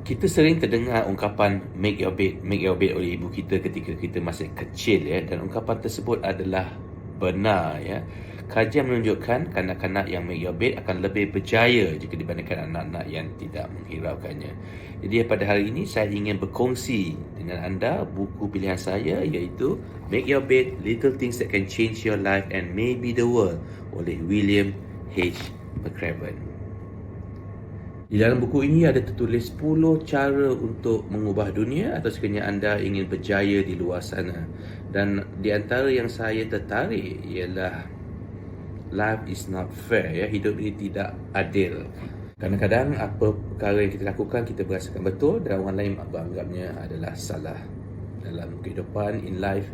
Kita sering terdengar ungkapan make your bed oleh ibu kita ketika kita masih kecil ya, dan ungkapan tersebut adalah benar ya. Kajian menunjukkan kanak-kanak yang make your bed akan lebih berjaya jika dibandingkan anak-anak yang tidak menghiraukannya. Jadi pada hari ini saya ingin berkongsi dengan anda buku pilihan saya, iaitu Make Your Bed, Little Things That Can Change Your Life and Maybe the World oleh William H. McRaven. Di dalam buku ini ada tertulis 10 cara untuk mengubah dunia atau sekiranya anda ingin berjaya di luar sana. Dan di antara yang saya tertarik ialah life is not fair ya, hidup ini tidak adil. Kadang-kadang apa perkara yang kita lakukan kita berasakan betul dan orang lain menganggapnya adalah salah. Dalam kehidupan, in life,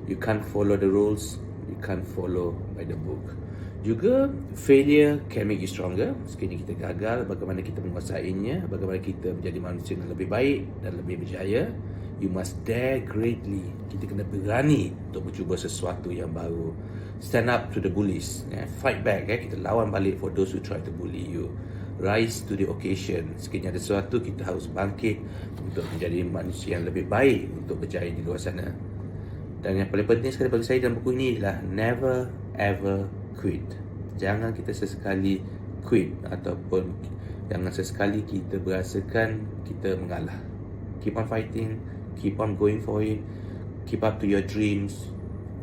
you can't follow the rules, you can't follow by the book. Juga failure can make you stronger. Sekiranya kita gagal, bagaimana kita menguasainya, bagaimana kita menjadi manusia yang lebih baik dan lebih berjaya. You must dare greatly. Kita kena berani untuk mencuba sesuatu yang baru. Stand up to the bullies, fight back, kita lawan balik for those who try to bully you. Rise to the occasion. Sekiranya ada sesuatu, kita harus bangkit untuk menjadi manusia yang lebih baik untuk berjaya di luar sana. Dan yang paling penting sekali bagi saya dalam buku ini adalah never ever quit. Jangan kita sesekali quit ataupun jangan sesekali kita berasakan kita mengalah. Keep on fighting, keep on going for it, keep up to your dreams,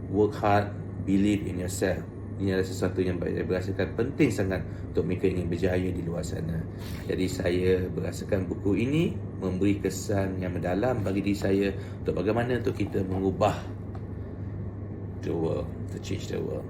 work hard, believe in yourself. Ini adalah sesuatu yang saya berasakan penting sangat untuk mereka ingin berjaya di luar sana. Jadi saya berasakan buku ini memberi kesan yang mendalam bagi diri saya untuk bagaimana untuk kita mengubah the world, to change the world.